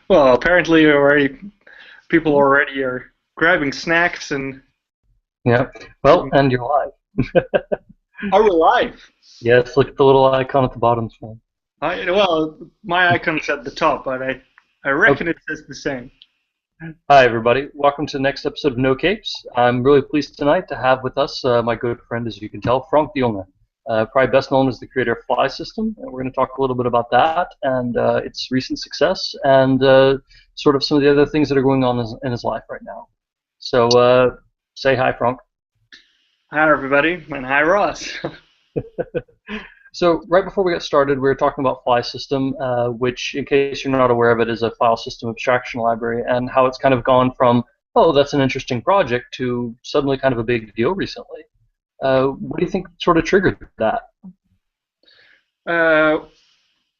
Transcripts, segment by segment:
Well, apparently already people already are grabbing snacks and Yeah. Well, and you're live. are we live? Yes, look at the little icon at the bottom. Phone. Well, my icon's at the top, but I reckon Okay. it says the same. Hi, everybody. Welcome to the next episode of No Capes. I'm really pleased tonight to have with us my good friend, as you can tell, Frank de Jonge. Probably best known as the creator of Fly System. And we're going to talk a little bit about that and its recent success and sort of some of the other things that are going on in his life right now. So say hi, Frank. Hi, everybody, and hi, Ross. So right before we got started, we were talking about Fly System, which, in case you're not aware of it, is a file system abstraction library, and how it's kind of gone from, oh, that's an interesting project, to suddenly kind of a big deal recently. What do you think sort of triggered that? Uh,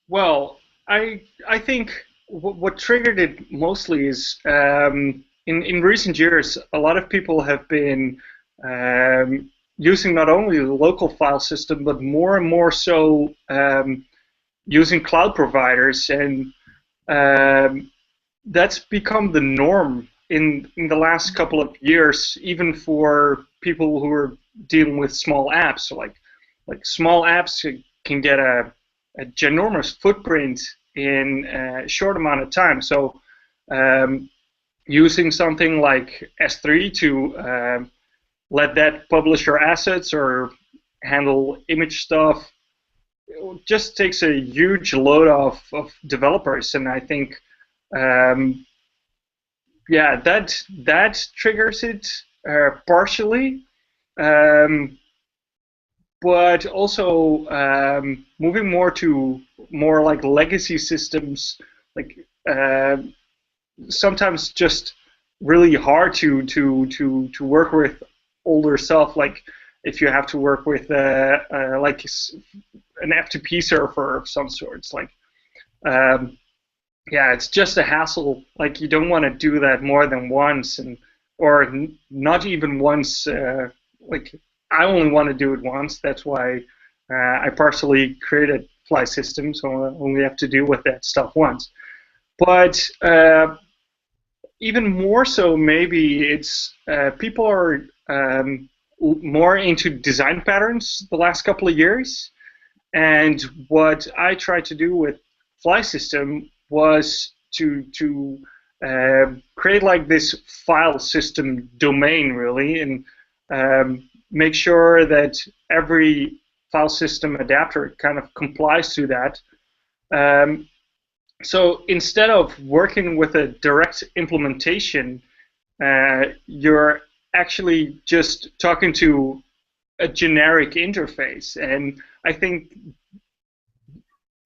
well, I think what triggered it mostly is in recent years, a lot of people have been using not only the local file system, but more and more so using cloud providers, and um, that's become the norm in the last couple of years, even for people who are dealing with small apps. So like small apps can get a ginormous footprint in a short amount of time. So um, using something like S3 to let that publish your assets or handle image stuff, it just takes a huge load of developers, and I think um, yeah, that triggers it partially, um, but also moving more to more like legacy systems, like uh, sometimes just really hard to work with older stuff. Like if you have to work with like an FTP server of some sorts, like um, yeah, it's just a hassle. Like you don't want to do that more than once, and or not even once. Like I only want to do it once. That's why I partially created Fly System, so I only have to deal with that stuff once. But even more so, maybe it's people are more into design patterns the last couple of years. And what I tried to do with Fly System was to create like this file system domain, really, and make sure that every file system adapter kind of complies to that. Um, so instead of working with a direct implementation, you're actually just talking to a generic interface, and I think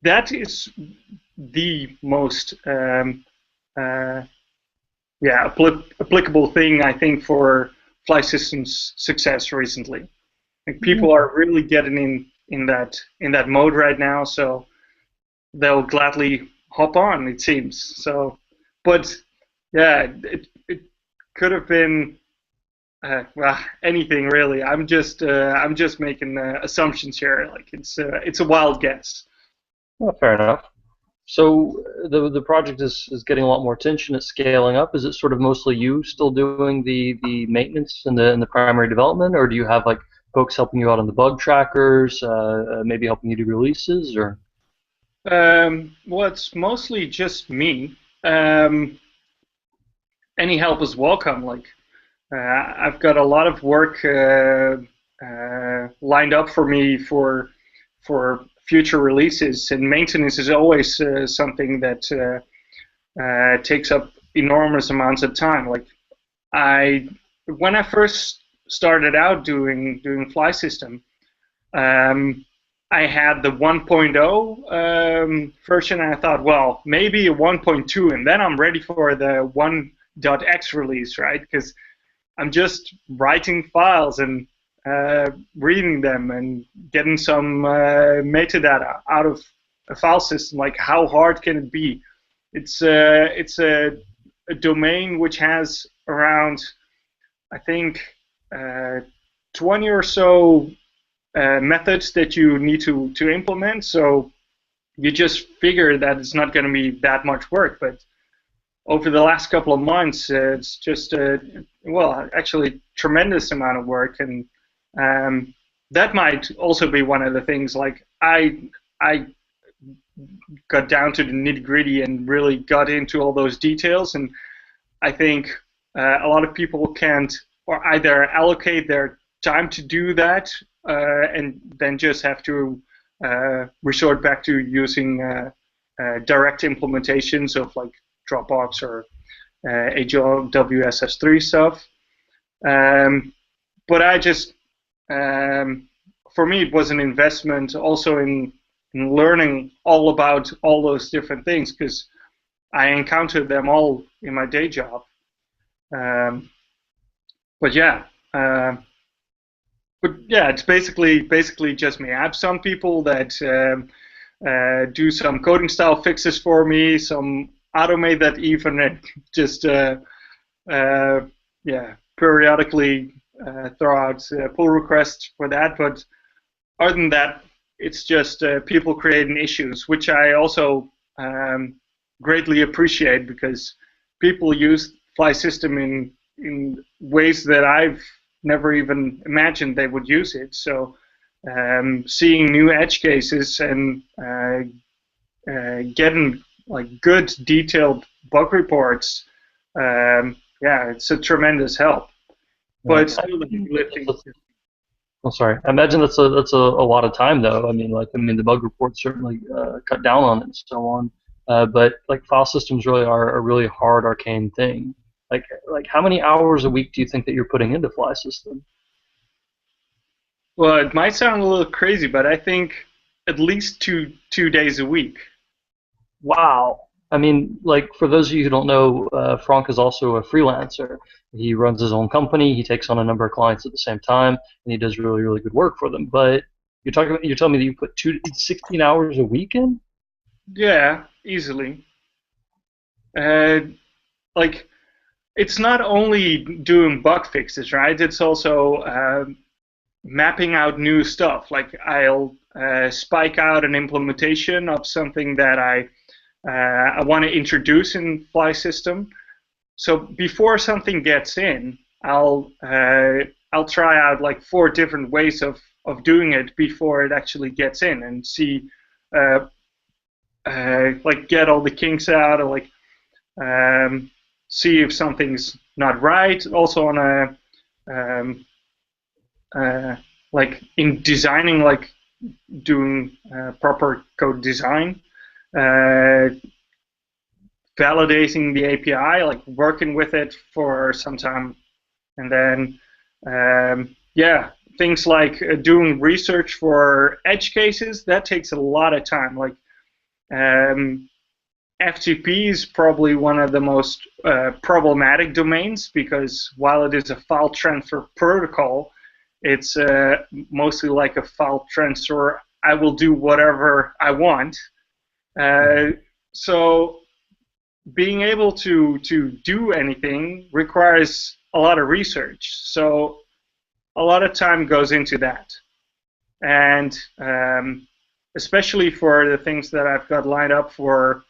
that is the most uh, yeah applicable thing I think for Fly Systems success recently. Like people are really getting in that mode right now, so they'll gladly hop on. It seems so, but yeah, it could have been well, anything really. I'm just making assumptions here. Like it's a wild guess. Well, fair enough. So the project is getting a lot more attention. It's scaling up. Is it sort of mostly you still doing the maintenance and the primary development, or do you have like folks helping you out on the bug trackers, maybe helping you do releases, or? Well, it's mostly just me. Um, any help is welcome. Like I've got a lot of work lined up for me for future releases, and maintenance is always something that takes up enormous amounts of time. Like I when I first started out doing Fly System, um, I had the 1.0 version, and I thought, well, maybe a 1.2, and then I'm ready for the 1.x release, right? Because I'm just writing files and reading them and getting some metadata out of a file system. Like, how hard can it be? It's a domain which has around, I think, uh, 20 or so methods that you need to implement. So you just figure that it's not going to be that much work, but over the last couple of months, it's just well, actually, tremendous amount of work, and that might also be one of the things. Like I got down to the nitty gritty and really got into all those details, and I think a lot of people can't or either allocate their time to do that and then just have to resort back to using direct implementations of like Dropbox or AWS 3 stuff. But I just, for me, it was an investment also in learning all about all those different things because I encountered them all in my day job. But yeah, it's basically just me. I have some people that do some coding style fixes for me, some automate that even, and just periodically throw out pull requests for that. But other than that, it's just people creating issues, which I also greatly appreciate because people use Fly System in ways that I've never even imagined they would use it. So seeing new edge cases and getting like good detailed bug reports, it's a tremendous help. But it's still the heavy lifting. Oh, sorry. I imagine that's a lot of time though. I mean, the bug reports certainly cut down on it and so on. But like file systems really are a really hard arcane thing. Like how many hours a week do you think that you're putting into Fly System? Well, it might sound a little crazy, but I think at least two days a week. Wow. I mean, like for those of you who don't know, Frank is also a freelancer. He runs his own company. He takes on a number of clients at the same time, and he does really, really good work for them. But you're telling me that you put 16 hours a week in? Yeah, easily. Like, it's not only doing bug fixes, right? It's also mapping out new stuff. Like, I'll spike out an implementation of something that I want to introduce in Fly System. So before something gets in, I'll try out like 4 different ways of doing it before it actually gets in, and see like get all the kinks out, or like see if something's not right. Also on like in designing, like doing proper code design. Validating the API, like working with it for some time, and then things like doing research for edge cases, that takes a lot of time. Like FTP is probably one of the most problematic domains because while it is a file transfer protocol, it's mostly like a file transfer. I will do whatever I want. So being able to do anything requires a lot of research. So a lot of time goes into that. And especially for the things that I've got lined up for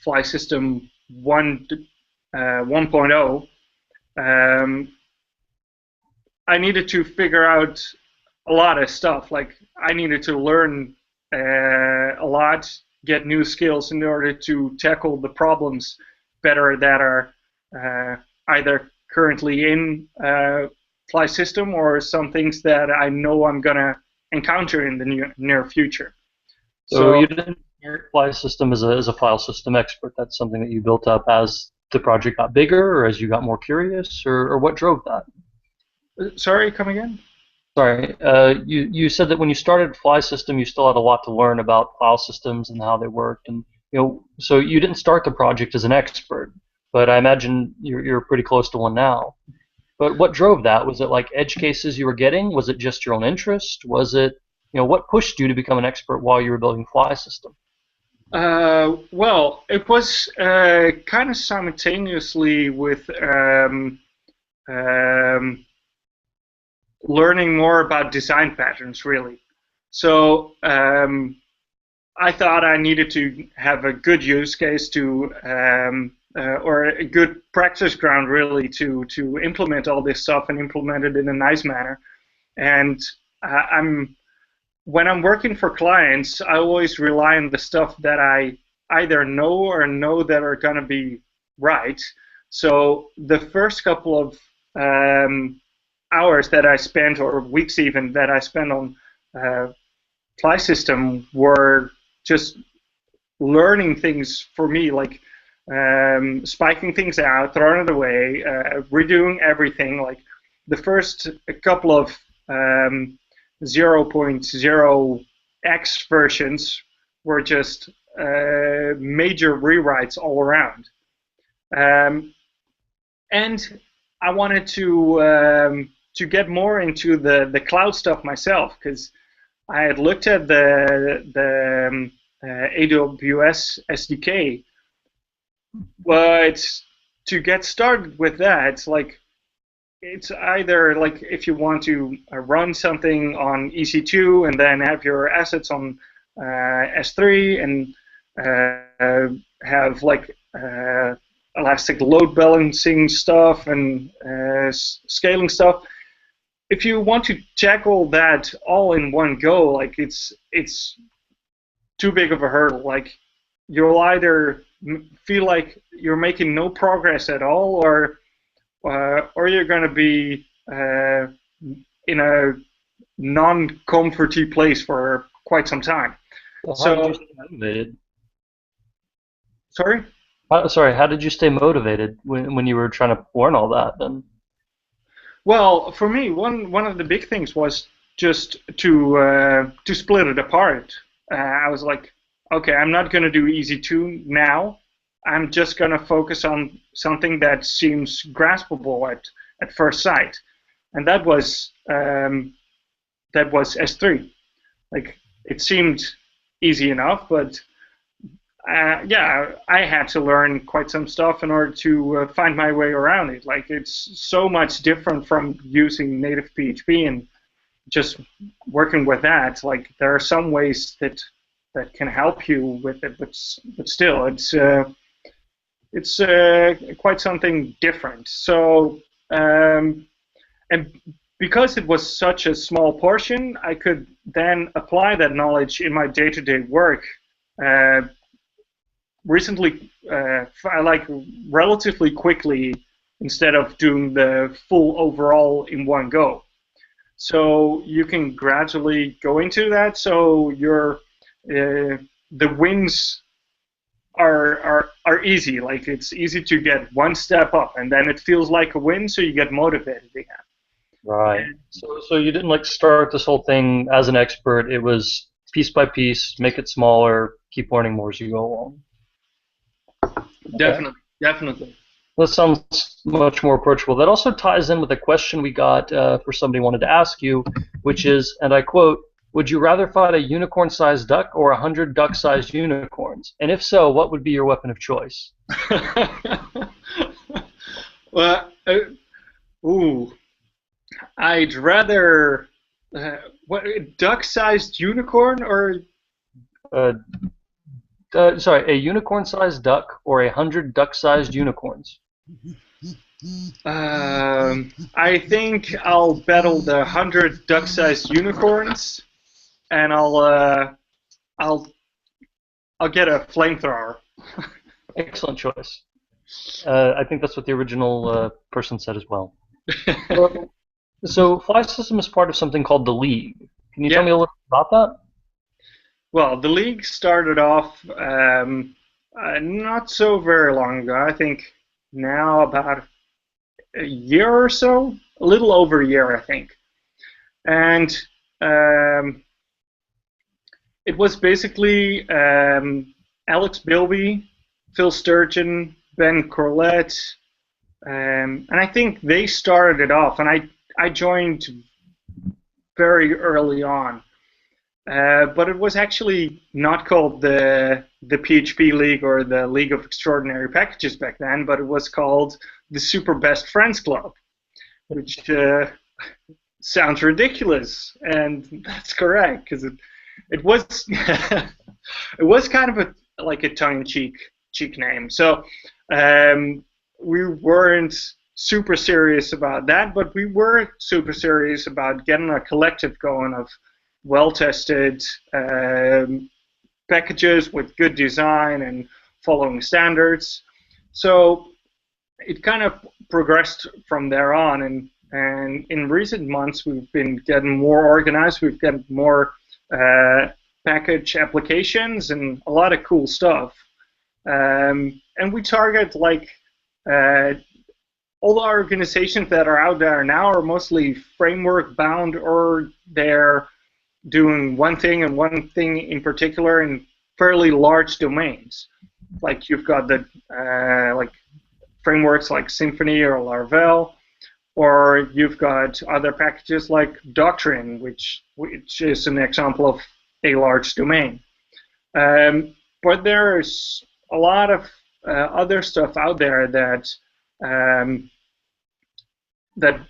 Fly System 1.0, I needed to figure out a lot of stuff. Like I needed to learn a lot, get new skills in order to tackle the problems better that are either currently in Fly System or some things that I know I'm going to encounter in the near future. So you didn't start Fly System as a file system expert. That's something that you built up as the project got bigger, or as you got more curious, or what drove that? Sorry, come again? Sorry, you said that when you started Fly System, you still had a lot to learn about file systems and how they worked, and so you didn't start the project as an expert, but I imagine you're pretty close to one now. But what drove that? Was it like edge cases you were getting? Was it just your own interest? Was it, what pushed you to become an expert while you were building Fly System? Well, it was kind of simultaneously with learning more about design patterns, really. So I thought I needed to have a good use case to, or a good practice ground really to implement all this stuff and implement it in a nice manner. And I'm when I'm working for clients, I always rely on the stuff that I either know or know that are going to be right. So the first couple of hours that I spent, or weeks even, that I spent on uh, Fly System were just learning things for me, like spiking things out, throwing it away, redoing everything. Like the first couple of 0.0x versions were just major rewrites all around. Um, and I wanted to get more into the cloud stuff myself because I had looked at the AWS SDK, but to get started with that, like it's either like if you want to run something on EC2 and then have your assets on S3 and have like elastic load balancing stuff and scaling stuff. If you want to tackle that all in one go, like it's too big of a hurdle. Like you'll either feel like you're making no progress at all, or you're going to be in a non-comforty place for quite some time. Well, how did you So, stay motivated? sorry. Sorry, how did you stay motivated when you were trying to learn all that then? Well, for me, one of the big things was just to split it apart. I was like, okay, I'm not going to do easy two now. I'm just going to focus on something that seems graspable at first sight, and that was S3. Like it seemed easy enough, but yeah, I had to learn quite some stuff in order to find my way around it. Like it's so much different from using native PHP and just working with that. Like there are some ways that can help you with it, but still, it's quite something different. So and because it was such a small portion, I could then apply that knowledge in my day-to-day work. Uh, Recently, like relatively quickly instead of doing the full overall in one go. So you can gradually go into that. So the wins are easy. Like it's easy to get one step up, and then it feels like a win. So you get motivated again. Right. So you didn't like start this whole thing as an expert. It was piece by piece, make it smaller, keep learning more as you go along. Okay. Definitely, definitely. That sounds much more approachable. That also ties in with a question we got for somebody wanted to ask you, which is, and I quote, would you rather fight a unicorn-sized duck or 100 duck-sized unicorns? And if so, what would be your weapon of choice? Well, ooh, I'd rather what duck-sized unicorn or Uh, sorry, a unicorn-sized duck or 100 duck-sized unicorns? I think I'll battle the 100 duck-sized unicorns, and I'll I'll get a flamethrower. Excellent choice. I think that's what the original person said as well. Well, so Fly System is part of something called the League. Can you tell Yeah. me a little about that? Well, the league started off not so very long ago. I think now about a year or so, a little over a year, I think. And um, it was basically Alex Bilby, Phil Sturgeon, Ben Corlett, and I think they started it off. And I joined very early on. But it was actually not called the PHP League or the League of Extraordinary Packages back then, but it was called the Super Best Friends Club, which sounds ridiculous, and that's correct because it was it was kind of like a tongue-in-cheek name. So we weren't super serious about that, but we were super serious about getting a collective going of well-tested packages with good design and following standards. So it kind of progressed from there on, and in recent months we've been getting more organized. We've got more package applications and a lot of cool stuff. And we target like all the organizations that are out there now are mostly framework bound, or they're doing one thing and one thing in particular in fairly large domains. Like you've got the like frameworks like Symfony or Laravel, or you've got other packages like Doctrine, which is an example of a large domain. But there's a lot of other stuff out there that that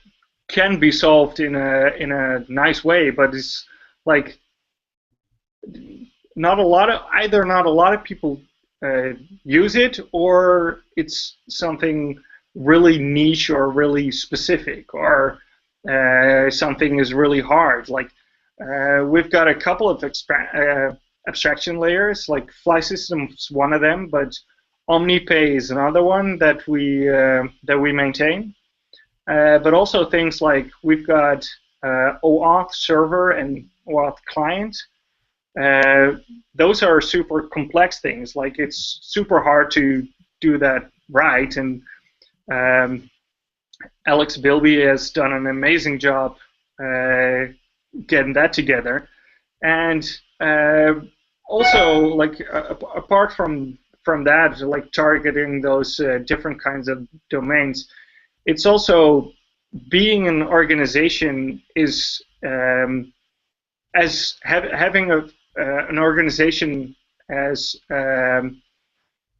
can be solved in a nice way, but it's like not a lot of people use it, or it's something really niche or really specific, or something is really hard. Like we've got a couple of abstraction layers, like Fly System's one of them, but OmniPay is another one that we maintain. But also things like we've got OAuth server and OAuth client. Those are super complex things. Like it's super hard to do that right, and Alex Bilby has done an amazing job getting that together. And also, like apart from that, like targeting those different kinds of domains, it's also being an organization is as having an organization as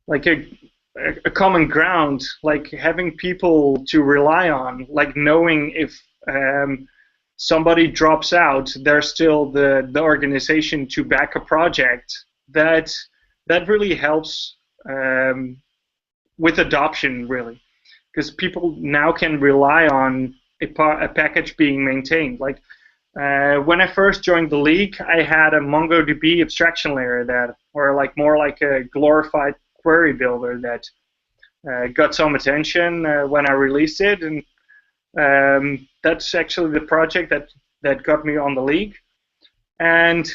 like a common ground, like having people to rely on, like knowing if somebody drops out, there's still the organization to back a project. That really helps with adoption, really, because people now can rely on a package being maintained. Like when I first joined the league, I had a MongoDB abstraction layer that, or like more like a glorified query builder that got some attention when I released it, and that's actually the project that got me on the league. And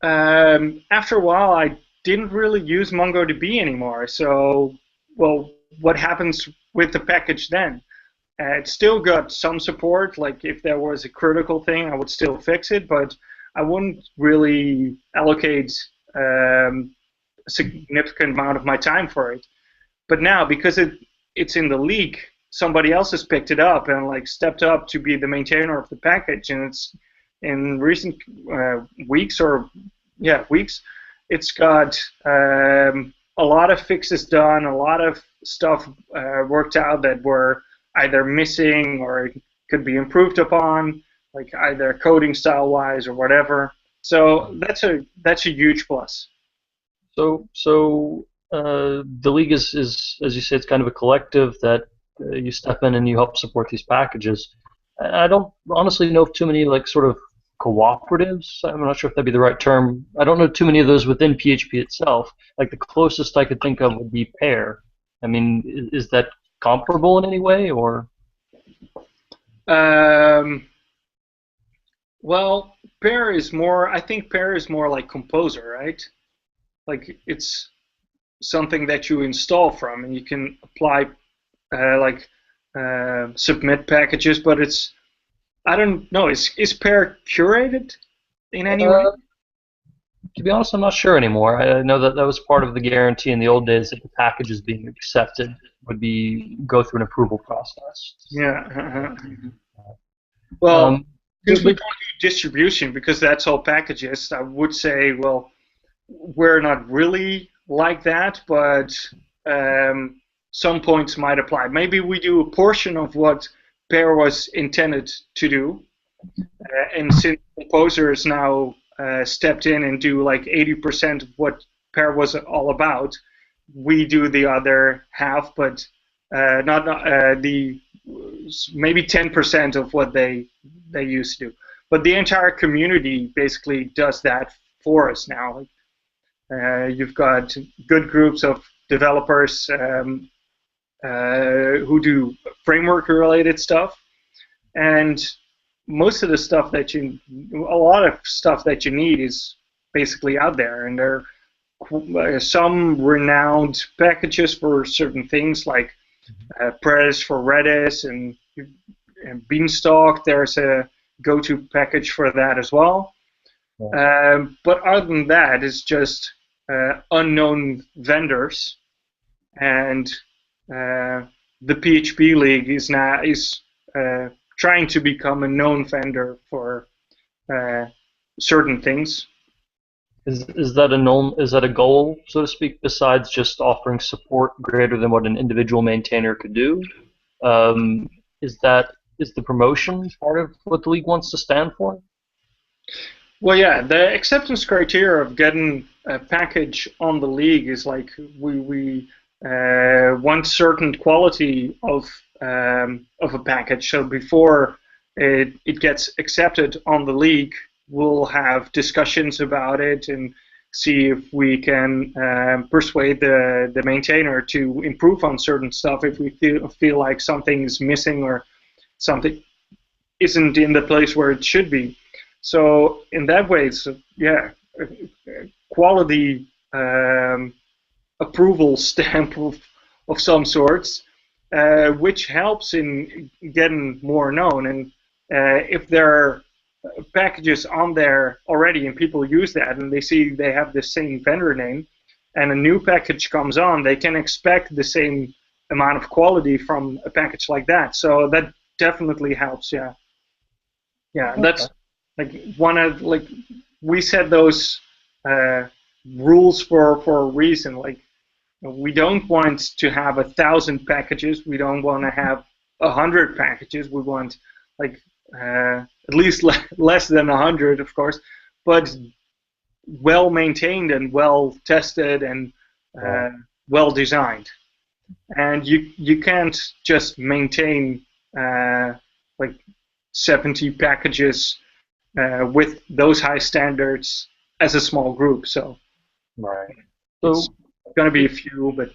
after a while, I didn't really use MongoDB anymore. So, well, what happens with the package then? It still got some support. Like if there was a critical thing, I would still fix it, but I wouldn't really allocate a significant amount of my time for it. But now, because it's in the league, somebody else has picked it up and like stepped up to be the maintainer of the package, and it's in recent weeks, it's got a lot of fixes done, a lot of stuff worked out that were either missing or could be improved upon, like either coding style wise or whatever. So that's a huge plus. So the league is, as you say, it's kind of a collective that you step in and you help support these packages. I don't honestly know of too many like sort of cooperatives. I'm not sure if that'd be the right term. I don't know too many of those within PHP itself. Like the closest I could think of would be Pair. I mean, is that comparable in any way, or? Well, Pair is more. I think Pair is more like Composer, right? Like it's something that you install from, and you can apply submit packages. But it's, I don't know. Is Pair curated in any way? To be honest, I'm not sure anymore. I know that was part of the guarantee in the old days that the packages being accepted would go through an approval process. Yeah. Well, since we don't do distribution, because that's all packages, I would say, well, we're not really like that, but some points might apply. Maybe we do a portion of what Pair was intended to do, and since Composer is now stepped in and do like 80% of what Pair was all about. We do the other half, but not the maybe 10% of what they used to do. But the entire community basically does that for us now. You've got good groups of developers who do framework-related stuff, and most of the stuff a lot of stuff that you need is basically out there, and there are some renowned packages for certain things like Prez for Redis and Beanstalk. There's a go-to package for that as well. But other than that, it's just unknown vendors, and the PHP League is now trying to become a known vendor for certain things. Is that a known? Is that a goal, so to speak, besides just offering support greater than what an individual maintainer could do? Is the promotion part of what the league wants to stand for? Well, yeah, the acceptance criteria of getting a package on the league is like we want certain quality of a package. So before it gets accepted on the league, we'll have discussions about it and see if we can persuade the maintainer to improve on certain stuff if we feel like something is missing or something isn't in the place where it should be. So in that way, it's quality approval stamp of some sorts, which helps in getting more known. And if there are packages on there already and people use that and they see they have the same vendor name and a new package comes on, they can expect the same amount of quality from a package like that. So that definitely helps, yeah. Yeah, Okay. that's like we set those rules for a reason. Like, we don't want to have 1,000 packages. We don't want to have 100 packages. We want like at least less than 100, of course, but well maintained and well tested and well designed. And you can't just maintain like 70 packages with those high standards as a small group. So Right. it's So going to be a few, but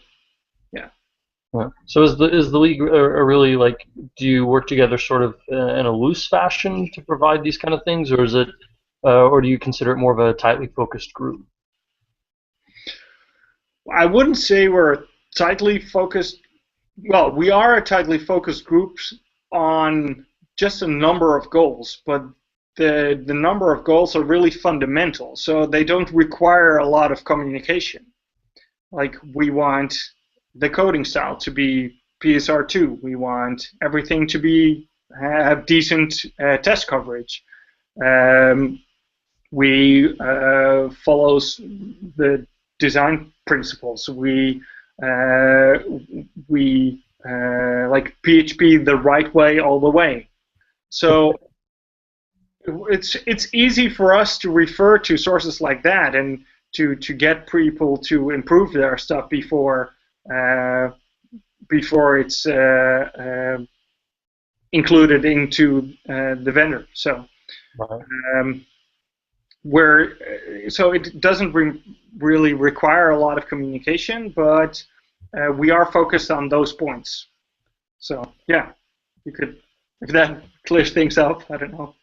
yeah. So is the league really like? Do you work together sort of in a loose fashion to provide these kind of things, or is it, or do you consider it more of a tightly focused group? I wouldn't say we're tightly focused. Well, we are a tightly focused group on just a number of goals, but the number of goals are really fundamental, so they don't require a lot of communication. Like, we want the coding style to be PSR2. We want everything to have decent test coverage. We follow the design principles. We like PHP the right way all the way. So it's easy for us to refer to sources like that and to get people to improve their stuff before it's included into the vendor. So Right. so it doesn't really require a lot of communication, but we are focused on those points. So yeah, you could, if that clears things up. I don't know.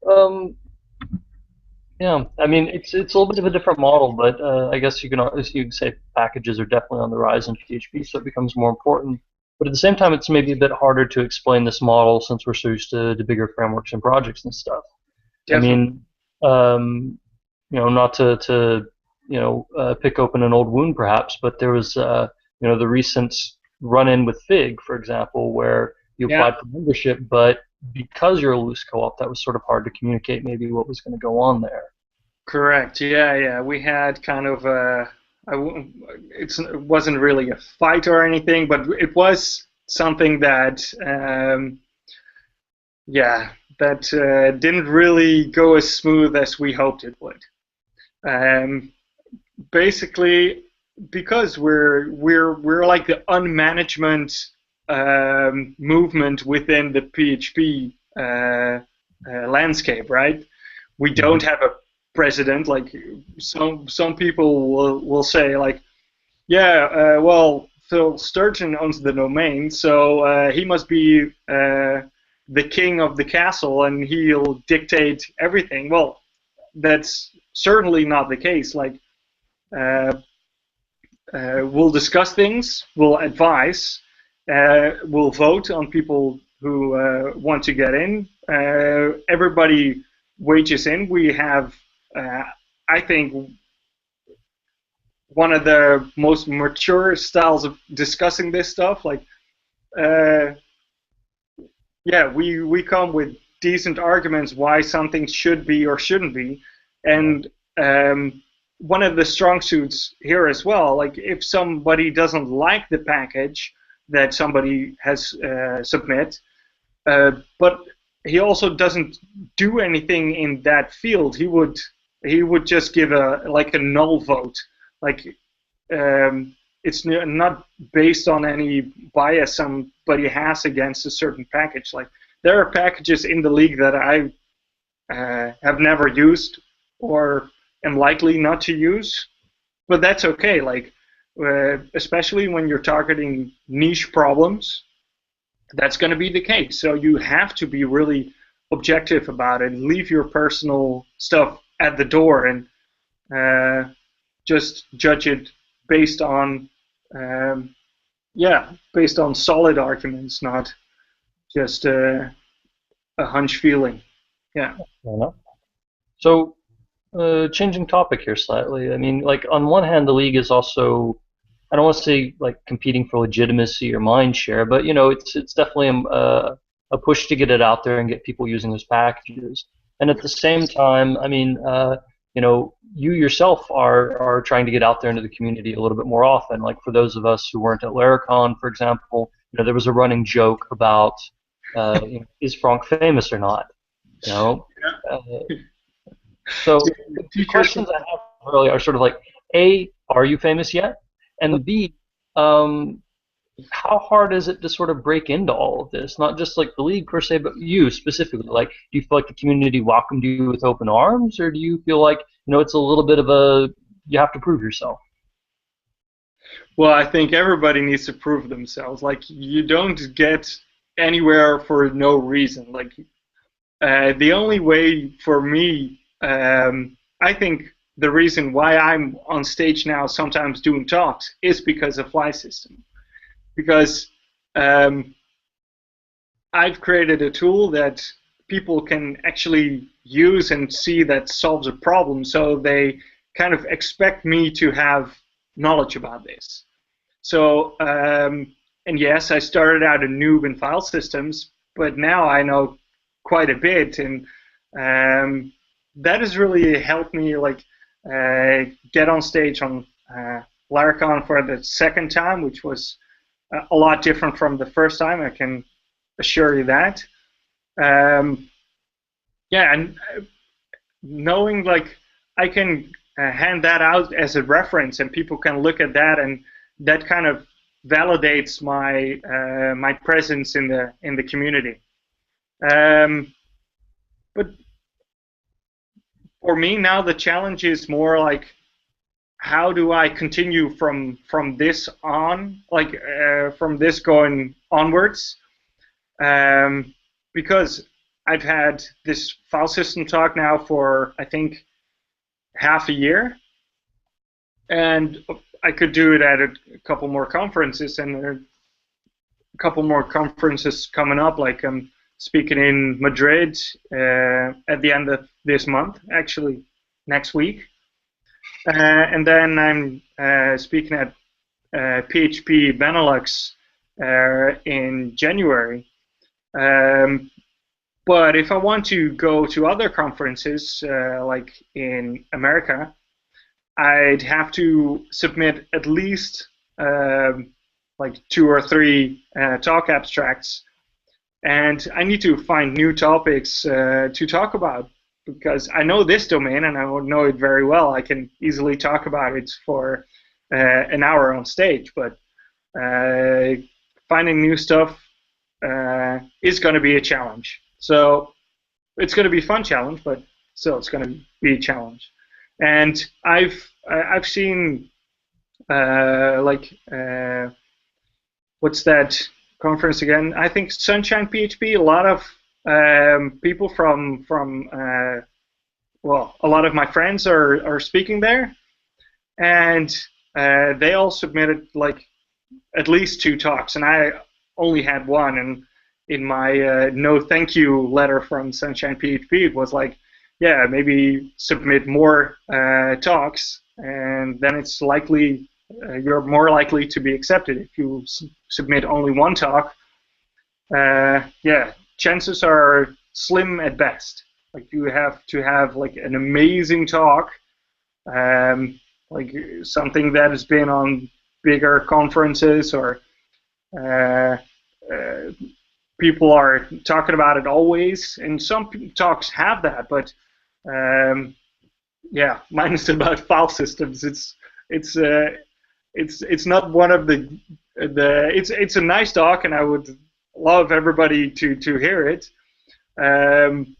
Um, yeah, I mean it's a little bit of a different model, but I guess you can say packages are definitely on the rise in PHP, so it becomes more important. But at the same time, it's maybe a bit harder to explain this model since we're so used to bigger frameworks and projects and stuff. I Definitely. mean, not to pick open an old wound perhaps, but there was the recent run-in with Fig, for example, where you Yeah. applied for membership, but because you're a loose co-op, that was sort of hard to communicate maybe what was going to go on there. Correct. Yeah, yeah. We had kind of it wasn't really a fight or anything, but it was something that yeah, that didn't really go as smooth as we hoped it would. Um, Basically, because we're like the unmanagement movement within the PHP landscape, right? We don't have a president. Like some people will say, like, yeah, well, Phil Sturgeon owns the domain, so he must be the king of the castle, and he'll dictate everything. Well, that's certainly not the case. Like, uh, we'll discuss things, we'll advise, we'll vote on people who want to get in. Everybody wages in. We have, I think, one of the most mature styles of discussing this stuff. Like, uh, yeah, we come with decent arguments why something should be or shouldn't be, and one of the strong suits here as well. Like, if somebody doesn't like the package that somebody has submit, but he also doesn't do anything in that field, he would just give a null vote. Like, it's not based on any bias somebody has against a certain package. Like, there are packages in the league that I have never used or am likely not to use, but that's okay. Like, especially when you're targeting niche problems, that's going to be the case. So you have to be really objective about it. Leave your personal stuff at the door and just judge it based on, based on solid arguments, not just a hunch feeling. Yeah. Fair enough. So, changing topic here slightly. I mean, like on one hand, the league is also, I don't want to say like competing for legitimacy or mind share, but you know, it's definitely a push to get it out there and get people using those packages. And at the same time, I mean, you know, you yourself are trying to get out there into the community a little bit more often. Like for those of us who weren't at Laracon, for example, you know, there was a running joke about you know, is Frank famous or not? You know, uh, so the questions I have really are sort of like, A, are you famous yet? And B, um, how hard is it to sort of break into all of this? Not just like the league per se, but you specifically. Like, do you feel like the community welcomed you with open arms, or do you feel like, you know, it's a little bit of a, you have to prove yourself? Well, I think everybody needs to prove themselves. Like, you don't get anywhere for no reason. Like, the only way for me, I think the reason why I'm on stage now sometimes doing talks is because of Fly System. Because um, I've created a tool that people can actually use and see that solves a problem, so they kind of expect me to have knowledge about this. So, and yes, I started out a noob in file systems, but now I know quite a bit, and that has really helped me, like, get on stage on Laracon for the second time, which was a lot different from the first time. I can assure you that. Um, yeah, and knowing, like, I can hand that out as a reference, and people can look at that, and that kind of validates my presence in the community. But for me now, the challenge is more like, how do I continue from this on, like from this going onwards? Because I've had this file system talk now for, I think, half a year, and I could do it at a couple more conferences, and there are a couple more conferences coming up. Like, I'm speaking in Madrid at the end of this month, actually next week, and then I'm speaking at PHP Benelux in January. But if I want to go to other conferences, like in America, I'd have to submit at least like 2 or 3 talk abstracts and I need to find new topics to talk about because I know this domain and I know it very well. I can easily talk about it for an hour on stage, but uh, finding new stuff is going to be a challenge. So it's going to be a fun challenge, but still, it's going to be a challenge. And I've seen like what's that conference again? I think Sunshine PHP. A lot of people from well, a lot of my friends are speaking there, and they all submitted like at least two talks, and I only had one. And in my no thank you letter from Sunshine PHP, it was like, yeah, maybe submit more talks, and then it's likely you're more likely to be accepted. If you submit only one talk, yeah, chances are slim at best. Like you have to have like an amazing talk, like something that has been on bigger conferences or uh, uh, people are talking about it always, and some talks have that, but um, yeah, mine is about file systems. It's uh, it's not one of the it's a nice talk, and I would love everybody to hear it. Um,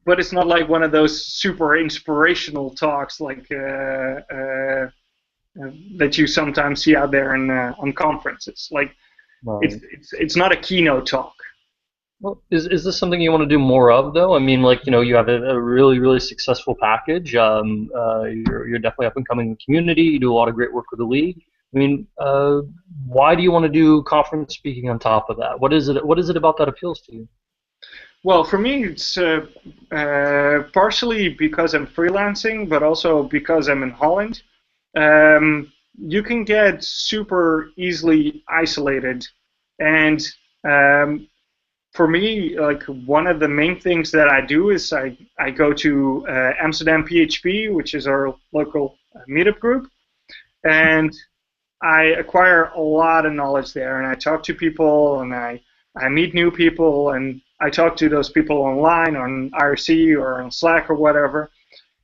but it's not like one of those super inspirational talks like that you sometimes see out there on conferences. Like Right. it's not a keynote talk. Well, is this something you want to do more of, though? I mean, like, you have a really, really successful package. You're definitely up and coming in the community. You do a lot of great work with the league. I mean, why do you want to do conference speaking on top of that? What is it? What is it about that appeals to you? Well, for me, it's partially because I'm freelancing, but also because I'm in Holland. You can get super easily isolated, and um, for me, like one of the main things that I do is I go to Amsterdam PHP, which is our local meetup group, and I acquire a lot of knowledge there, and I talk to people, and I meet new people, and I talk to those people online on IRC or on Slack or whatever,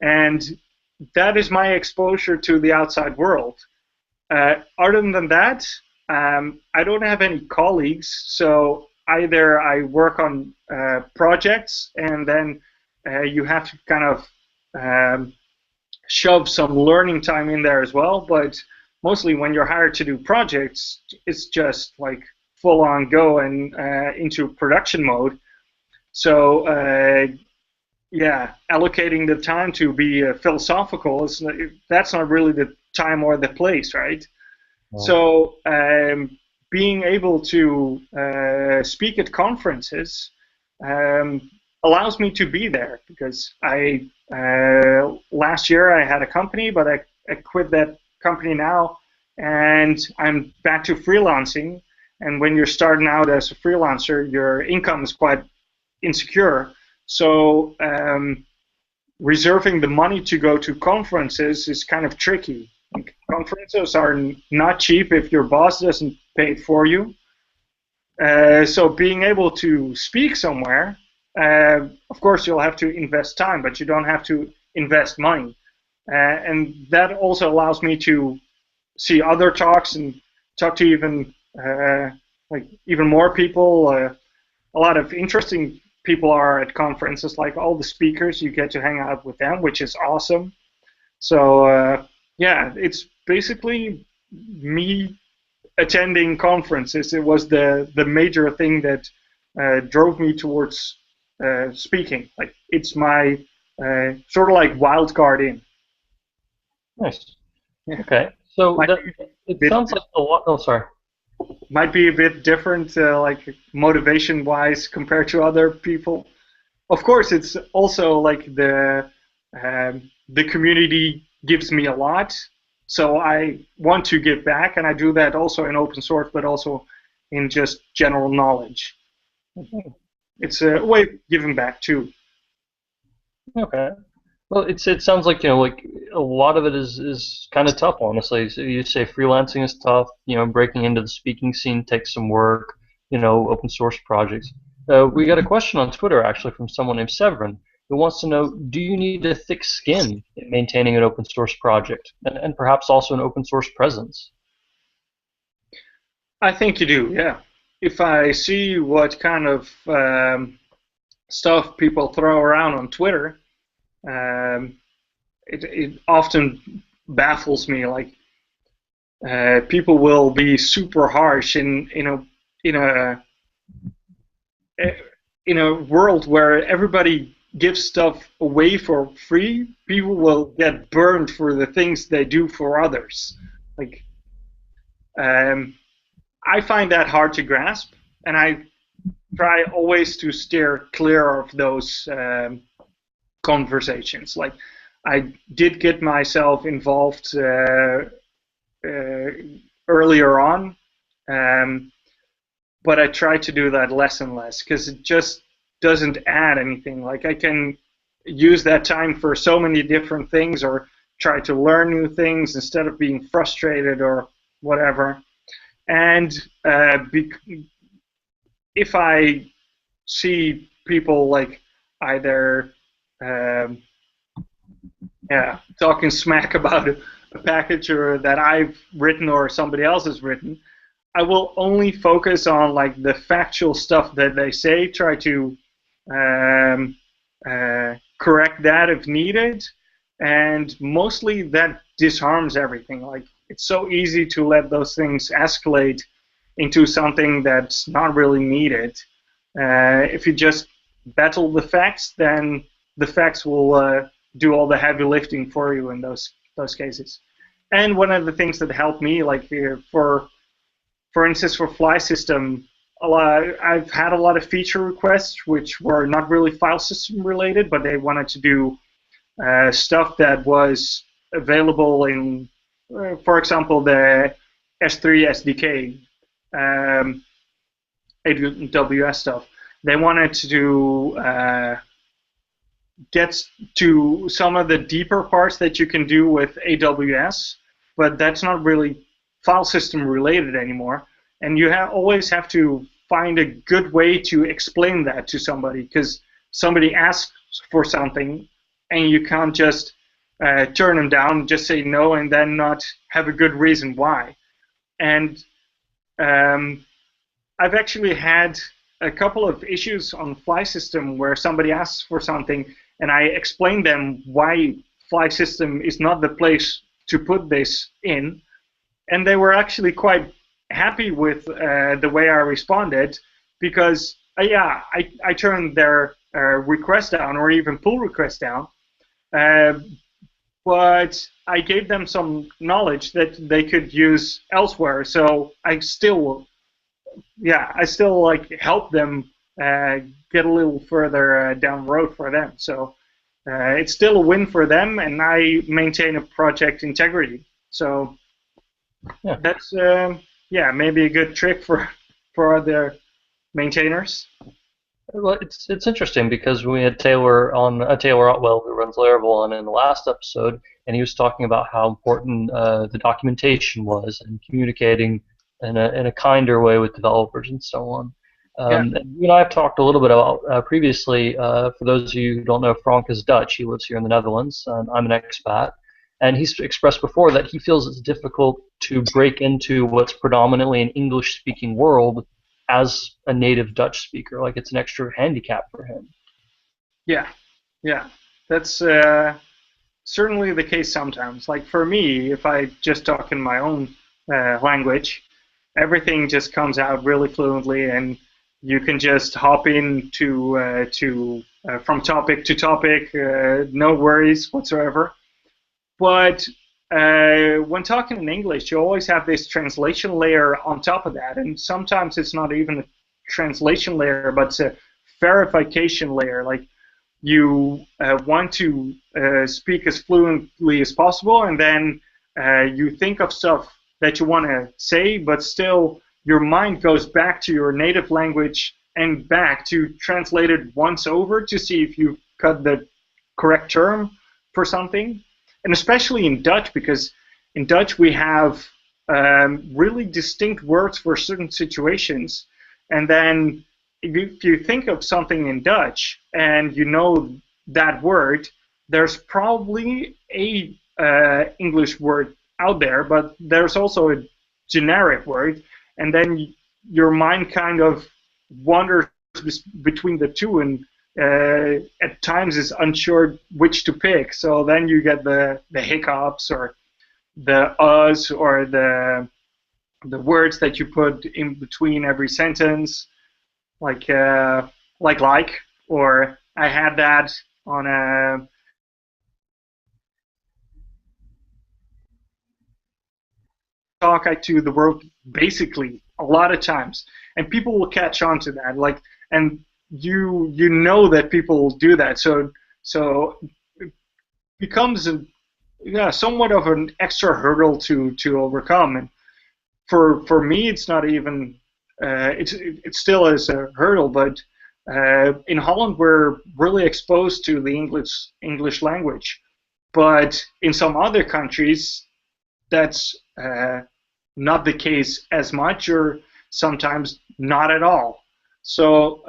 and that is my exposure to the outside world. Other than that, I don't have any colleagues, so either I work on projects, and then you have to kind of um, shove some learning time in there as well. But mostly when you're hired to do projects, it's just like full on go and into production mode. So yeah, allocating the time to be philosophical is that's not really the time or the place, right? Well, So being able to speak at conferences allows me to be there because I last year I had a company, but I quit that company now, and I'm back to freelancing. And when you're starting out as a freelancer, your income is quite insecure. So reserving the money to go to conferences is kind of tricky. Conferences are not cheap if your boss doesn't pay it for you. So being able to speak somewhere, of course, you'll have to invest time, but you don't have to invest money. And that also allows me to see other talks and talk to even like even more people. A lot of interesting people are at conferences, like all the speakers. You get to hang out with them, which is awesome. So yeah, it's basically me attending conferences. It was the major thing that drove me towards speaking. Like it's my sort of like wild card in. nice. Yeah, Okay. So might that be a it bit sounds like a lot. Oh, sorry. might be a bit different, like motivation wise compared to other people. Of course, it's also like the community gives me a lot, so I want to give back, and I do that also in open source, but also in just general knowledge. It's a way of giving back too. Okay. Well, it sounds like like a lot of it is kind of tough, honestly. So you say freelancing is tough. Breaking into the speaking scene takes some work. open source projects. We got a question on Twitter actually from someone named Severin who wants to know, do you need a thick skin in maintaining an open source project and perhaps also an open source presence? I think you do, yeah. If I see what kind of stuff people throw around on Twitter, um, it often baffles me. Like people will be super harsh in a in a world where everybody gives stuff away for free. People will get burned for the things they do for others. Like um, I find that hard to grasp, and I try always to steer clear of those conversations. Like I did get myself involved uh, earlier on, um, but I try to do that less and less because it just doesn't add anything. Like I can use that time for so many different things, or try to learn new things instead of being frustrated or whatever. And if I see people like either um, yeah, talking smack about a package or that I've written or somebody else has written, I will only focus on like the factual stuff that they say, try to um, correct that if needed, and mostly that disarms everything. Like it's so easy to let those things escalate into something that's not really needed. If you just battle the facts, then the facts will do all the heavy lifting for you in those cases. And one of the things that helped me, like for instance, for Fly System, I've had a lot of feature requests which were not really file system related, but they wanted to do stuff that was available in, for example, the S3 SDK, AWS stuff. They wanted to get to some of the deeper parts that you can do with AWS, but that's not really file system related anymore. And you always have to find a good way to explain that to somebody, because somebody asks for something and you can't just turn them down, just say no, and then not have a good reason why. And I've actually had a couple of issues on Fly System where somebody asks for something and I explain them why Fly System is not the place to put this in, and they were actually quite happy with the way I responded, because I turned their request down or even pull request down, but I gave them some knowledge that they could use elsewhere. So I still like help them get a little further down the road for them. So it's still a win for them, and I maintain a project integrity. So Yeah. that's maybe a good trick for other maintainers. Well, it's interesting because we had Taylor Otwell, who runs Laravel, on in the last episode, and he was talking about how important the documentation was and communicating in a kinder way with developers and so on. Yeah, And you and I have talked a little bit about previously. For those of you who don't know, Frank is Dutch. He lives here in the Netherlands. I'm an expat, and he's expressed before that he feels it's difficult to break into what's predominantly an English-speaking world as a native Dutch speaker. Like it's an extra handicap for him. yeah, yeah. That's certainly the case sometimes. Like for me, if I just talk in my own language, everything just comes out really fluently, and you can just hop in to from topic to topic, no worries whatsoever. But when talking in English, you always have this translation layer on top of that, and sometimes it's not even a translation layer, but it's a verification layer. Like you want to speak as fluently as possible, and then you think of stuff that you want to say, but still your mind goes back to your native language and back to translate it once over to see if you cut the correct term for something. And especially in Dutch, because in Dutch we have really distinct words for certain situations, and then if you think of something in Dutch and you know that word, there's probably a English word out there, but there's also a generic word, and then your mind kind of wanders between the two, and at times is unsure which to pick. So then you get the hiccups or the uhs or the words that you put in between every sentence, like or I had that on a talk I to the world basically a lot of times, and people will catch on to that. Like, and you know that people do that, so it becomes a yeah somewhat of an extra hurdle to overcome. And for me, it's not even it still is a hurdle, but in Holland we're really exposed to the English language, but in some other countries that's not the case as much, or sometimes not at all. So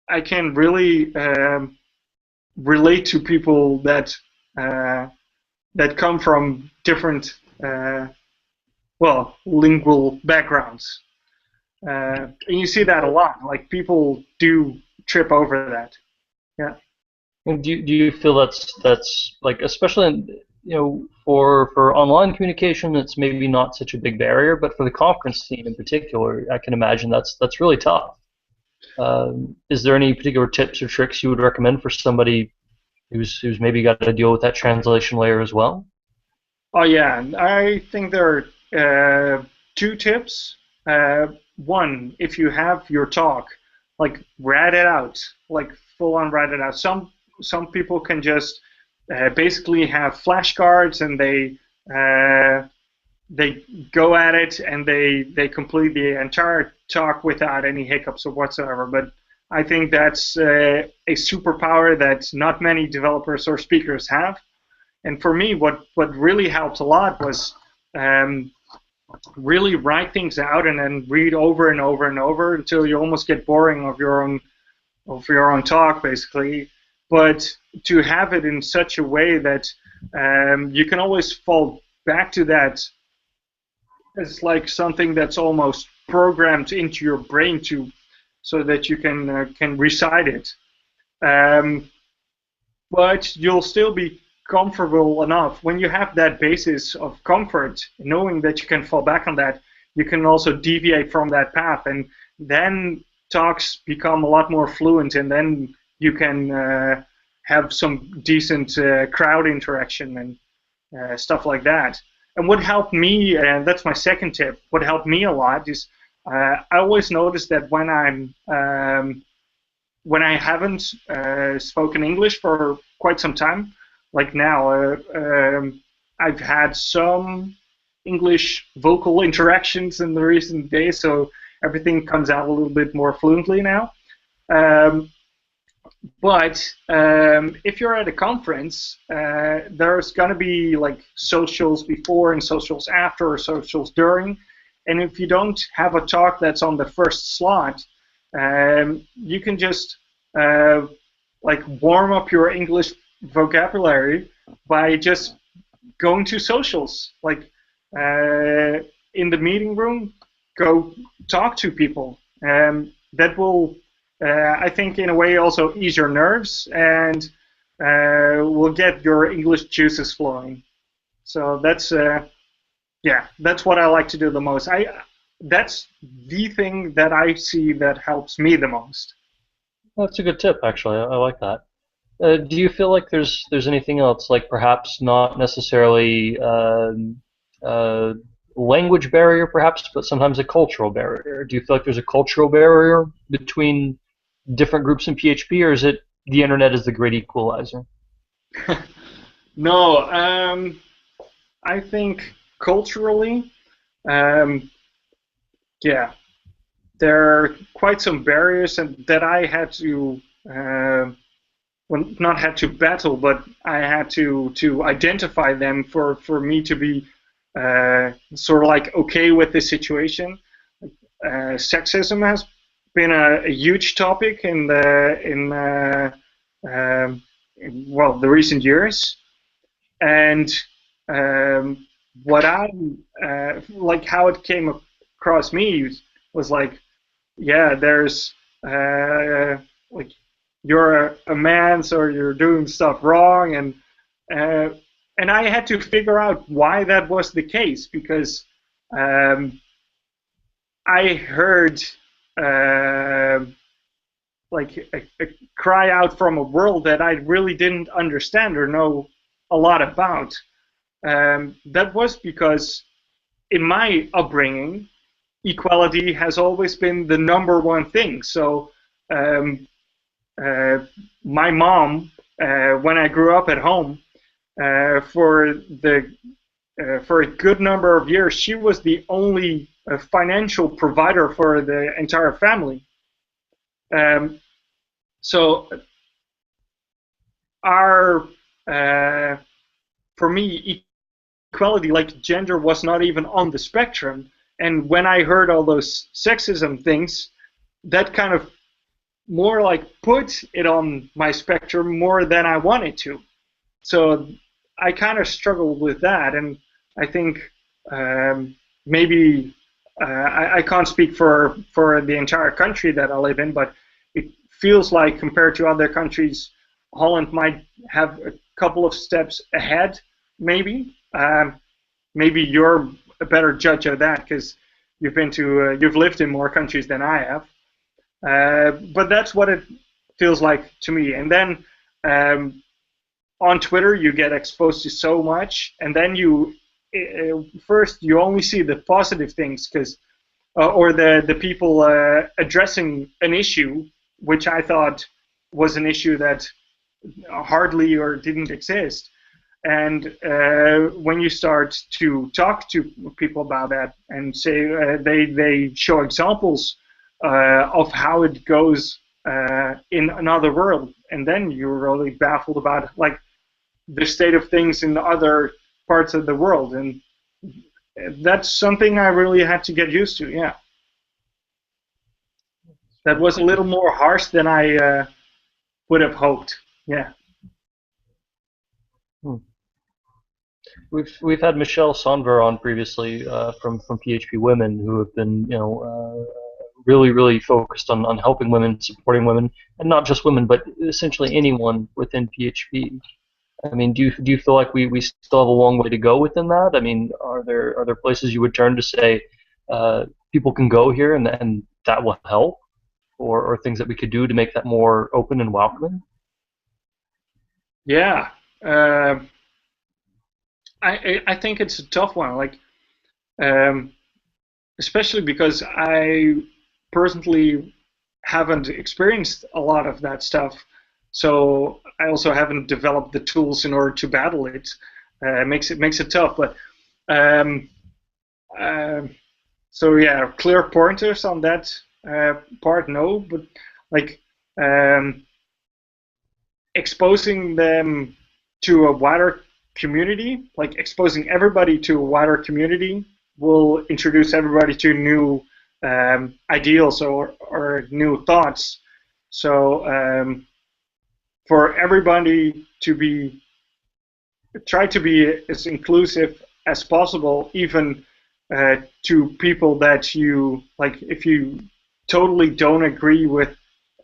I can really relate to people uh, that come from different lingual backgrounds. And you see that a lot. Like people do trip over that. Yeah. And do you feel that's like, especially in, for online communication, it's maybe not such a big barrier, but for the conference scene in particular, I can imagine that's really tough. Is there any particular tips or tricks you would recommend for somebody who's maybe got to deal with that translation layer as well? Oh yeah, I think there are two tips. One, if you have your talk, like write it out, like full on write it out. Some people can just basically have flashcards, and they go at it, and they complete the entire talk without any hiccups or whatsoever. But I think that's a superpower that not many developers or speakers have. And for me, what really helped a lot was um, really write things out and then read over and over and over until you almost get boring of your own talk, basically. But to have it in such a way that you can always fall back to that as like something that's almost programmed into your brain so that you can recite it. Um, but you'll still be comfortable enough when you have that basis of comfort, knowing that you can fall back on that. You can also deviate from that path, and then talks become a lot more fluent, and then you can have some decent crowd interaction and stuff like that. And what helped me, and that's my second tip, what helped me a lot is I always notice that when I haven't spoken English for quite some time, like now, I've had some English vocal interactions in the recent days, so everything comes out a little bit more fluently now. Um, but if you're at a conference, there's going to be like socials before and socials after or socials during. And if you don't have a talk that's on the first slot, you can just like warm up your English vocabulary by just going to socials. Like in the meeting room, go talk to people. That will, I think, in a way also ease your nerves and will get your English juices flowing. So that's that's what I like to do the most. That's the thing that I see that helps me the most. That's a good tip, actually. I like that. Do you feel like there's anything else, like perhaps not necessarily uh, language barrier, perhaps, but sometimes a cultural barrier? Do you feel like there's a cultural barrier between different groups in PHP, or is it the internet is the great equalizer? No, I think culturally, um, yeah, there are quite some barriers and that I had to, well, not had to battle, but I had to identify them for me to be sort of like okay with the situation. sexism has been a huge topic in um, well, the recent years. And um, what I like how it came across me was like, yeah, there's like you're a man, so you're doing stuff wrong, uh, and I had to figure out why that was the case because um, I heard uh, like a cry out from a world that I really didn't understand or know a lot about. That was because in my upbringing, equality has always been the number one thing. So um, uh, my mom, when I grew up at home, for the for a good number of years, she was the only financial provider for the entire family. Um, so our for me, equality, like gender, was not even on the spectrum. And when I heard all those sexism things, that kind of more like put it on my spectrum more than I wanted to. So I kind of struggled with that, and I think maybe I can't speak for the entire country that I live in, but it feels like compared to other countries, Holland might have a couple of steps ahead, maybe. Maybe you're a better judge of that because you've lived in more countries than I have. But that's what it feels like to me. And then on Twitter, you get exposed to so much, and then first you only see the positive things because or the people addressing an issue, which I thought was an issue that hardly or didn't exist. And when you start to talk to people about that and say they show examples of how it goes in another world, and then you're really baffled about like the state of things in other parts of the world, and that's something I really had to get used to. Yeah, that was a little more harsh than I would have hoped. Yeah. Hmm. We've had Michelle Sonver on previously from PHP Women who have been really focused on helping women, supporting women, and not just women, but essentially anyone within PHP. I mean, do you feel like we still have a long way to go within that? I mean, are there places you would turn to say people can go here and that will help, or things that we could do to make that more open and welcoming? Yeah. Uh, I think it's a tough one. Like um, especially because I personally haven't experienced a lot of that stuff. So I also haven't developed the tools in order to battle it. Makes it tough. But um, uh, so yeah, clear pointers on that part, no. But like um, exposing them to a wider community, like exposing everybody to a wider community, will introduce everybody to new ideals or new thoughts. So for everybody to try to be as inclusive as possible, even to people that you like, if you totally don't agree with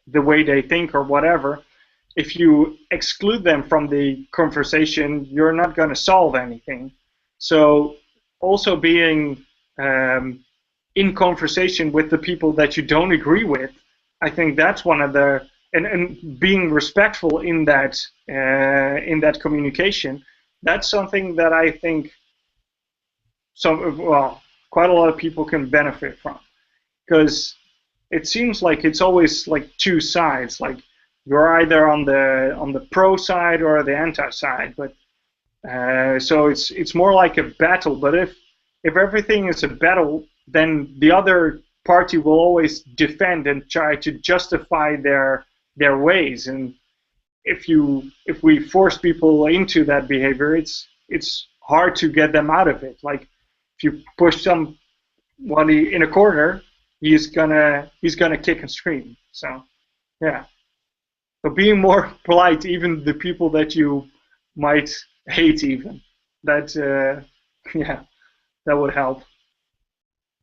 the way they think or whatever, if you exclude them from the conversation, you're not going to solve anything. So also being in conversation with the people that you don't agree with, I think that's one of the and being respectful in that communication. That's something that I think quite a lot of people can benefit from, because it seems like it's always like two sides. Like you're either on the pro side or the anti side, but so it's more like a battle. But if everything is a battle, then the other party will always defend and try to justify their ways. And if we force people into that behavior, it's hard to get them out of it. Like if you push somebody in a corner, he's gonna kick and scream. So yeah, so being more polite, even the people that you might hate, even that yeah, that would help.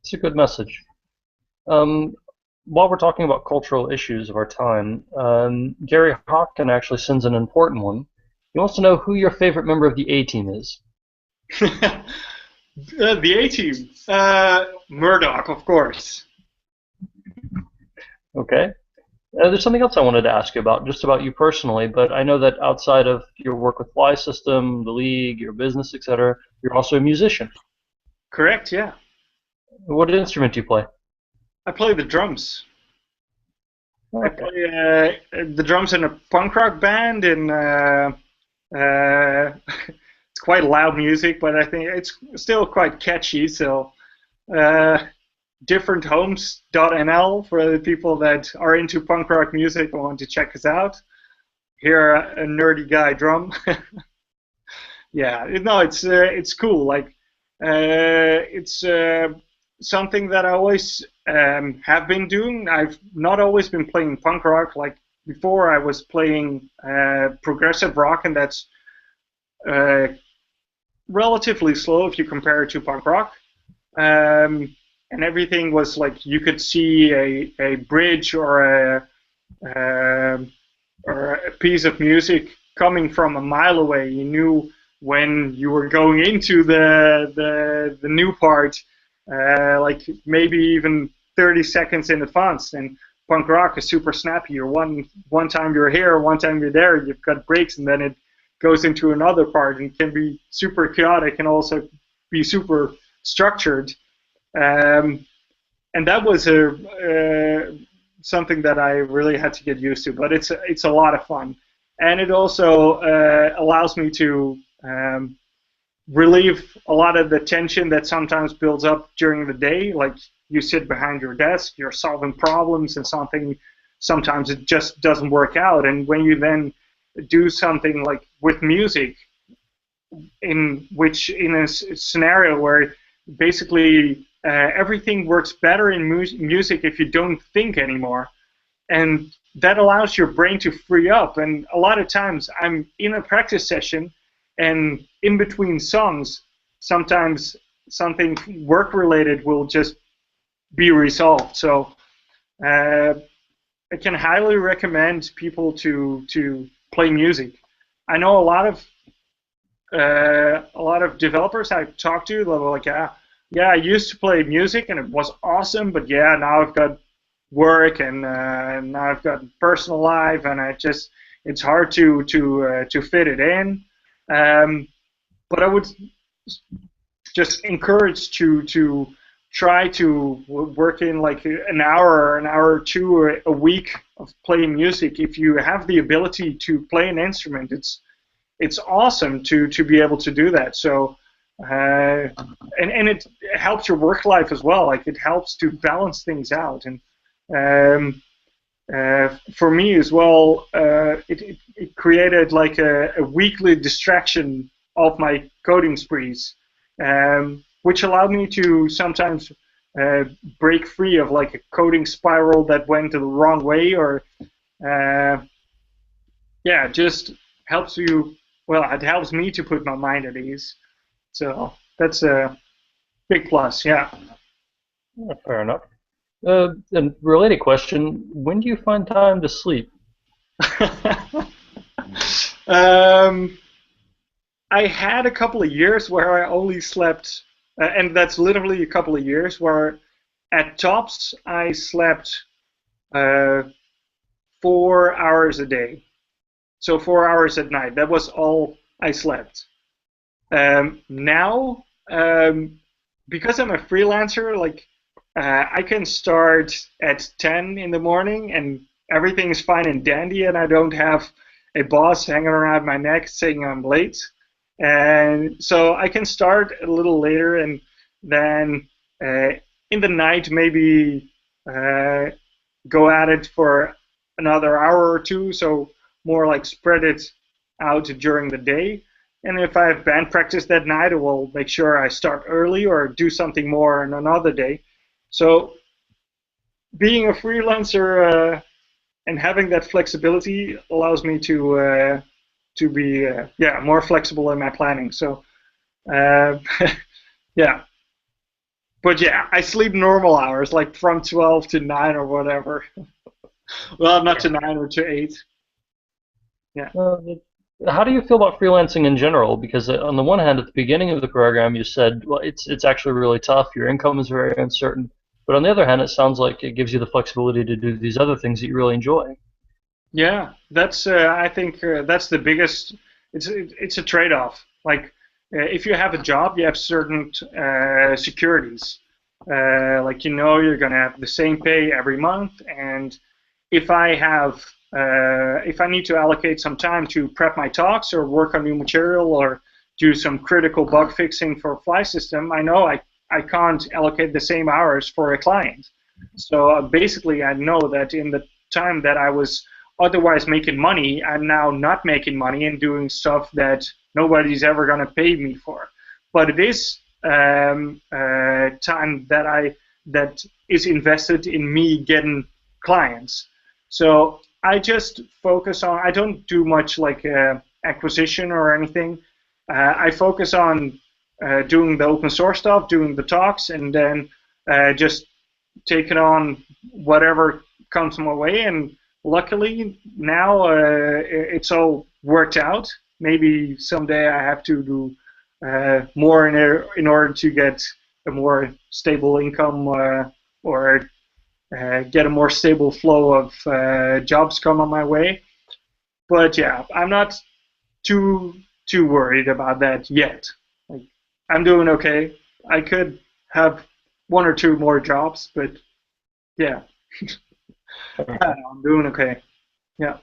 It's a good message. Um, while we're talking about cultural issues of our time, Gary Hawken actually sends an important one. He wants to know who your favorite member of the A team is. The A team, Murdoch, of course. Okay. There's something else I wanted to ask you about, just about you personally, but I know that outside of your work with Fly System, the league, your business, etc., you're also a musician. Correct, yeah. What instrument do you play? I play the drums. I Okay. play the drums in a punk rock band, and it's quite loud music, but I think it's still quite catchy. So, uh, differenthomes.nl for the people that are into punk rock music and want to check us out. Hear a nerdy guy drum. Yeah, no, it's cool. Like, it's something that I always have been doing. I've not always been playing punk rock. Like before, I was playing progressive rock, and that's uh, relatively slow if you compare it to punk rock. And everything was like you could see a bridge um or a piece of music coming from a mile away. You knew when you were going into the new part, like maybe even 30 seconds in advance. And punk rock is super snappy. You're one time you're here, one time you're there. You've got breaks, and then it goes into another part and can be super chaotic and also be super structured. Um, and that was something that I really had to get used to. But it's a lot of fun, and it also allows me to relieve a lot of the tension that sometimes builds up during the day. Like you sit behind your desk, you're solving problems, and sometimes it just doesn't work out. And when you then do something like with music, in a scenario where basically everything works better in music if you don't think anymore, and that allows your brain to free up. And a lot of times I'm in a practice session, and in between songs, sometimes something work related will just be resolved. So uh, I can highly recommend people to play music. I know a lot of developers I've talked to, they're like, yeah, I used to play music and it was awesome, but yeah, now I've got work, and now I've got personal life, and it's hard to fit it in. Um, but I would just encourage to try to work in like an hour or an hour or two a week of playing music. If you have the ability to play an instrument, it's awesome to be able to do that. So and it helps your work life as well. Like it helps to balance things out. And um, for me as well, it created like a weekly distraction of my coding sprees, which allowed me to sometimes break free of like a coding spiral that went the wrong way, or uh, yeah, just helps you. Well, it helps me to put my mind at ease. So that's a big plus. Yeah. Yeah, fair enough. And related question, when do you find time to sleep? um, I had a couple of years where I only slept, and that's literally a couple of years where at tops I slept uh, 4 hours a day. So 4 hours at night. That was all I slept. Now, because I'm a freelancer, like I can start at 10 in the morning and everything is fine and dandy, and I don't have a boss hanging around my neck saying I'm late. And so I can start a little later, and then uh, in the night maybe uh, go at it for another hour or two. So more like spread it out during the day. And if I have band practice that night, I will make sure I start early or do something more on another day. So being a freelancer and having that flexibility allows me to be yeah, more flexible in my planning. So uh, yeah, but yeah, I sleep normal hours, like from 12 to 9 or whatever. Well, not to 9 or to 8. Yeah. Uh, how do you feel about freelancing in general? Because on the one hand, at the beginning of the program, you said, well, it's actually really tough. Your income is very uncertain. But on the other hand, it sounds like it gives you the flexibility to do these other things that you really enjoy. Yeah, that's I think that's the biggest. It's a trade-off. Like if you have a job, you have certain securities. Like you're gonna have the same pay every month, and if I have if I need to allocate some time to prep my talks or work on new material or do some critical bug fixing for a fly system, I know I can't allocate the same hours for a client. So basically, I know that in the time that I was otherwise making money, I'm now not making money and doing stuff that nobody's ever going to pay me for. But it is time that is invested in me getting clients. So I just focus on. I don't do much like acquisition or anything. I focus on doing the open source stuff, doing the talks, and then just taking on whatever comes my way. And luckily now it's all worked out. Maybe someday I have to do more in order to get a more stable income or get a more stable flow of jobs coming my way. But yeah, I'm not too worried about that yet. Like, I'm doing okay. I could have one or two more jobs, but yeah, I don't know, I'm doing okay. Yeah.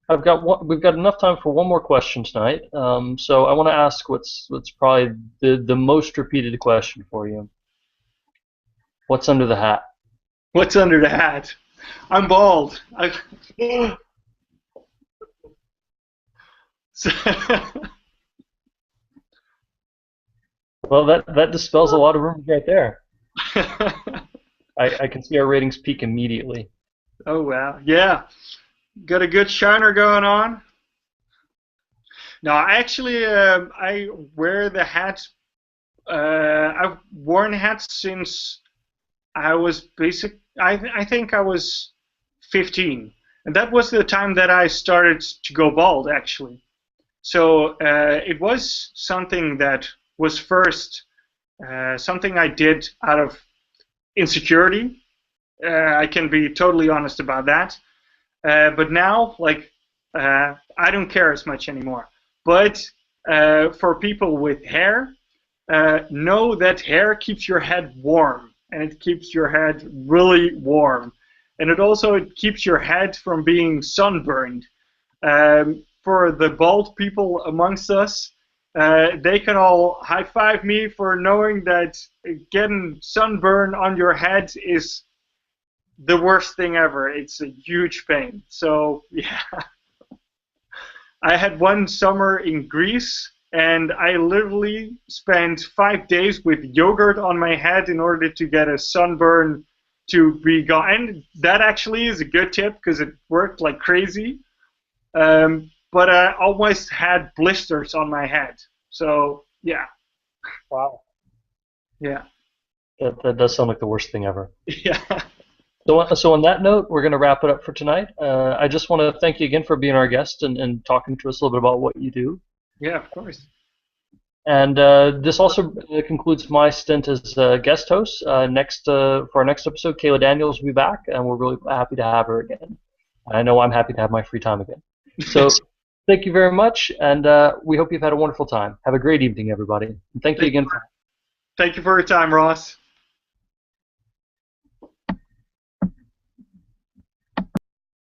We've got enough time for one more question tonight. So I want to ask what's probably the most repeated question for you. What's under the hat? What's under the hat? I'm bald. So- Well, that dispels a lot of rumors right there. I can see our ratings peak immediately. Oh wow, yeah, got a good shiner going on. No, actually, I wear the hat. I've worn hats since I was basic. I think I was 15, and that was the time that I started to go bald. Actually, so it was something that was first something I did out of insecurity. I can be totally honest about that. But now, like, I don't care as much anymore. But for people with hair, know that hair keeps your head warm, and it keeps your head really warm, and it keeps your head from being sunburned. For the bald people amongst us, they can all high five me for knowing that getting sunburn on your head is the worst thing ever. It's a huge pain. So yeah, I had one summer in Greece, and I literally spent 5 days with yogurt on my head in order to get a sunburn to be gone. And that actually is a good tip because it worked like crazy. But I almost had blisters on my head. So yeah, Wow. yeah, That does sound like the worst thing ever. yeah. So on that note, we're going to wrap it up for tonight. I just want to thank you again for being our guest and talking to us a little bit about what you do. Yeah, of course. And this also concludes my stint as a guest host. For our next episode, Kayla Daniels will be back, and we're really happy to have her again. I know I'm happy to have my free time again. So thank you very much, and we hope you've had a wonderful time. Have a great evening, everybody. And thank you again. Thank you for your time, Ross.